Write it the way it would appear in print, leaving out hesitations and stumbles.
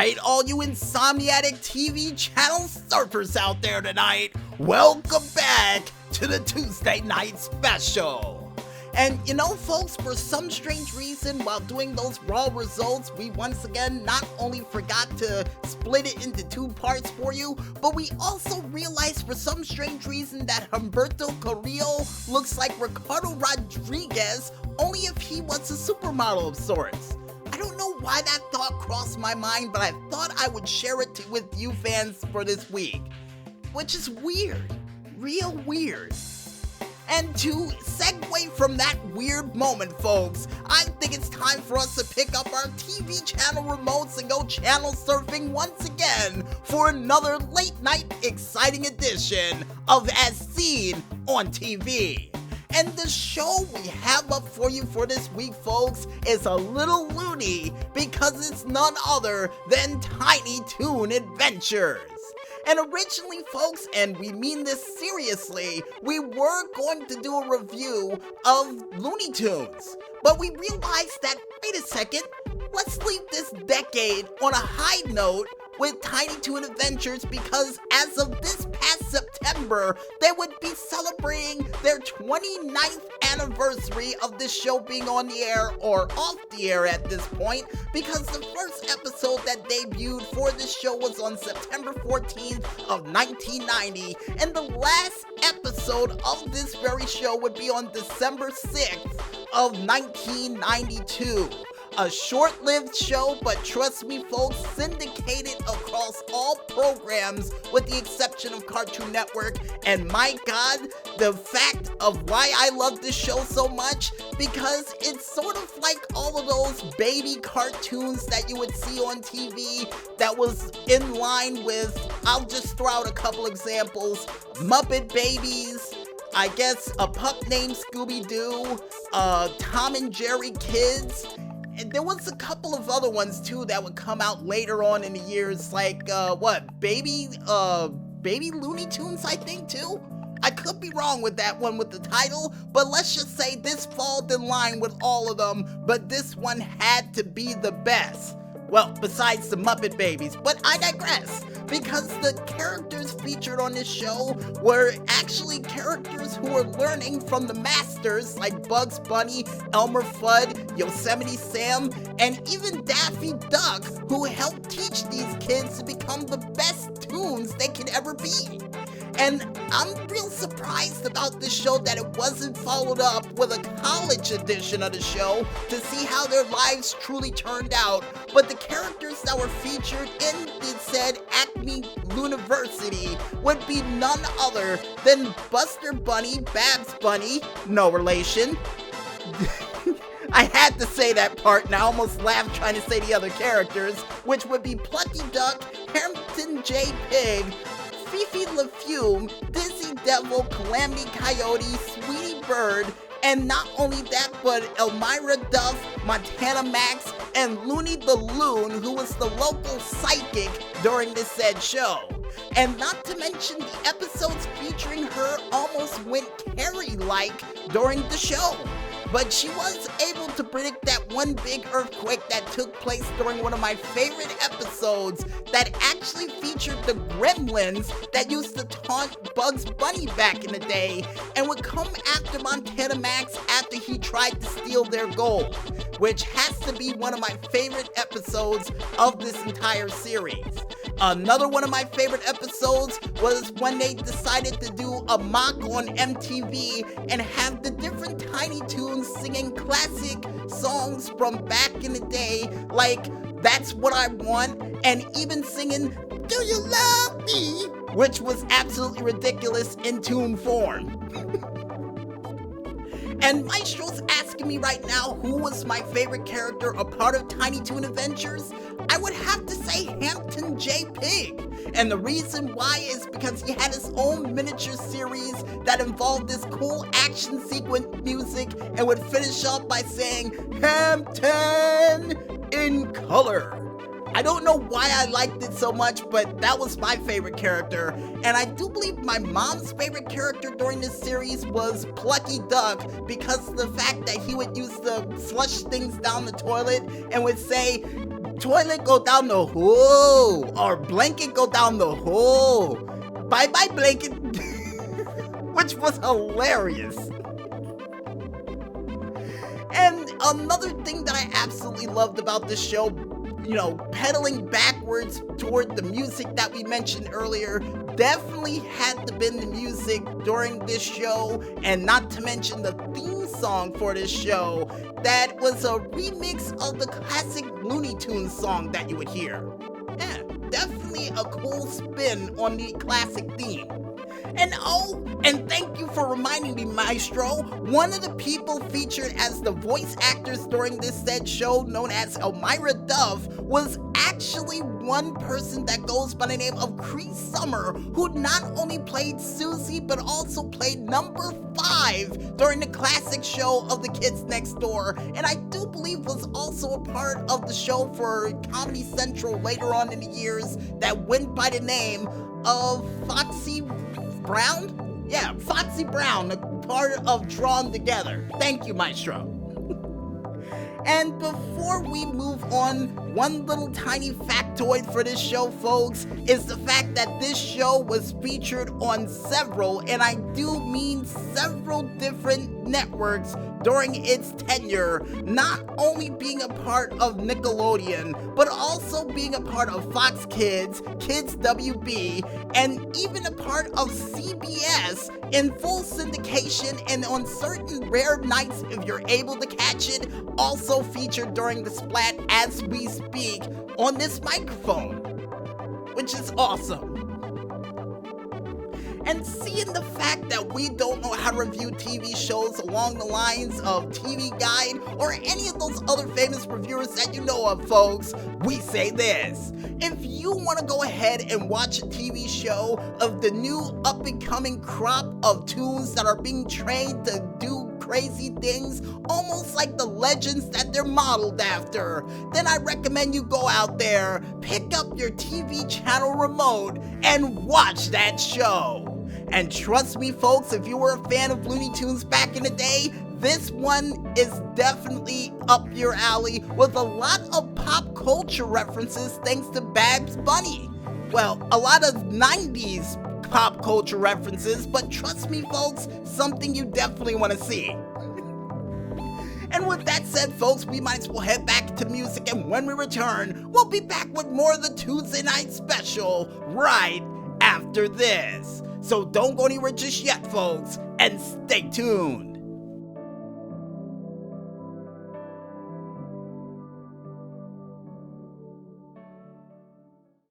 Alright, all you insomniatic TV channel surfers out there tonight, welcome back to the Tuesday Night Special. And you know folks, for some strange reason, while doing those raw results, we once again not only forgot to split it into two parts for you, but we also realized for some strange reason that Humberto Carrillo looks like Ricardo Rodriguez, only if he was a supermodel of sorts. I don't know why that thought crossed my mind, but I thought I would share it with you fans for this week. Which is weird. Real weird. And to segue from that weird moment, folks, I think it's time for us to pick up our TV channel remotes and go channel surfing once again for another late night exciting edition of As Seen on TV. And the show we have up for you for this week, folks, is a little loony because it's none other than Tiny Toon Adventures. And originally, folks, and we mean this seriously, we were going to do a review of Looney Tunes. But we realized that, wait a second, let's leave this decade on a high note with Tiny Toon Adventures, because as of this past September, they would be celebrating their 29th anniversary of this show being on the air, or off the air at this point, because the first episode that debuted for this show was on September 14th of 1990, and the last episode of this very show would be on December 6th of 1992. A short-lived show, but trust me folks, syndicated across all programs with the exception of Cartoon Network. And my god, the fact of why I love this show so much, because it's sort of like all of those baby cartoons that you would see on TV that was in line with, I'll just throw out a couple examples, Muppet Babies, I guess a pup named Scooby-Doo, Tom and Jerry Kids. And there was a couple of other ones too that would come out later on in the years, like Baby Looney Tunes, I think too. I could be wrong with that one with the title, but let's just say this falls in line with all of them, but this one had to be the best. Well, besides the Muppet Babies, but I digress, because the characters featured on this show were actually characters who were learning from the masters like Bugs Bunny, Elmer Fudd, Yosemite Sam, and even Daffy Duck, who helped teach these kids to become the best toons they could ever be. And I'm real surprised about this show that it wasn't followed up with a college edition of the show to see how their lives truly turned out. But the characters that were featured in the said Acme University would be none other than Buster Bunny, Babs Bunny, no relation. I had to say that part and I almost laughed trying to say the other characters, which would be Plucky Duck, Hampton J. Pig, Fifi LaFume, Dizzy Devil, Calamity Coyote, Sweetie Bird, and not only that, but Elmira Duff, Montana Max, and Looney the Loon, who was the local psychic during this said show. And not to mention the episodes featuring her almost went Carrie-like during the show. But she was able to predict that one big earthquake that took place during one of my favorite episodes that actually featured the gremlins that used to taunt Bugs Bunny back in the day and would come after Montana Max after he tried to steal their gold, which has to be one of my favorite episodes of this entire series. Another one of my favorite episodes was when they decided to do a mock on MTV and have the different Tiny Toons singing classic songs from back in the day, like That's What I Want, and even singing Do You Love Me, which was absolutely ridiculous in Toon form. And Maestro's asking me right now who was my favorite character a part of Tiny Toon Adventures. I would have to say Hampton J. Pig. And the reason why is because he had his own miniature series that involved this cool action sequence music and would finish off by saying, Hampton in color. I don't know why I liked it so much, but that was my favorite character. And I do believe my mom's favorite character during this series was Plucky Duck, because of the fact that he would use the flush things down the toilet and would say, toilet go down the hole, or blanket go down the hole. Bye bye blanket, which was hilarious. And another thing that I absolutely loved about this show, you know, pedaling backwards toward the music that we mentioned earlier, definitely had to been the music during this show, and not to mention the theme song for this show that was a remix of the classic Looney Tunes song that you would hear. Yeah, definitely a cool spin on the classic theme. And oh, and thank you for reminding me, Maestro, one of the people featured as the voice actors during this said show, known as Elmira Dove, was actually one person that goes by the name of Cree Summer, who not only played Susie, but also played number 5 during the classic show of The Kids Next Door, and I do believe was also a part of the show for Comedy Central later on in the years that went by the name of Foxy Brown? Yeah, Foxy Brown, a part of Drawn Together. Thank you, Maestro. And before we move on, one little tiny factoid for this show, folks, is the fact that this show was featured on several, and I do mean several different networks during its tenure, not only being a part of Nickelodeon, but also being a part of Fox Kids, Kids WB, and even a part of CBS in full syndication, and on certain rare nights, if you're able to catch it, also featured during the Splat as we speak on this microphone, which is awesome. And seeing the fact that we don't know how to review TV shows along the lines of TV Guide or any of those other famous reviewers that you know of, folks, we say this: if you want to go ahead and watch a TV show of the new up-and-coming crop of Toons that are being trained to do crazy things, almost like the legends that they're modeled after, then I recommend you go out there, pick up your TV channel remote, and watch that show. And trust me, folks, if you were a fan of Looney Tunes back in the day, this one is definitely up your alley with a lot of pop culture references thanks to Babs Bunny. Well, a lot of 90s pop culture references, but trust me, folks, something you definitely want to see. And with that said, folks, we might as well head back to music, and when we return, we'll be back with more of the Tuesday Night Special right after this. So don't go anywhere just yet, folks, and stay tuned.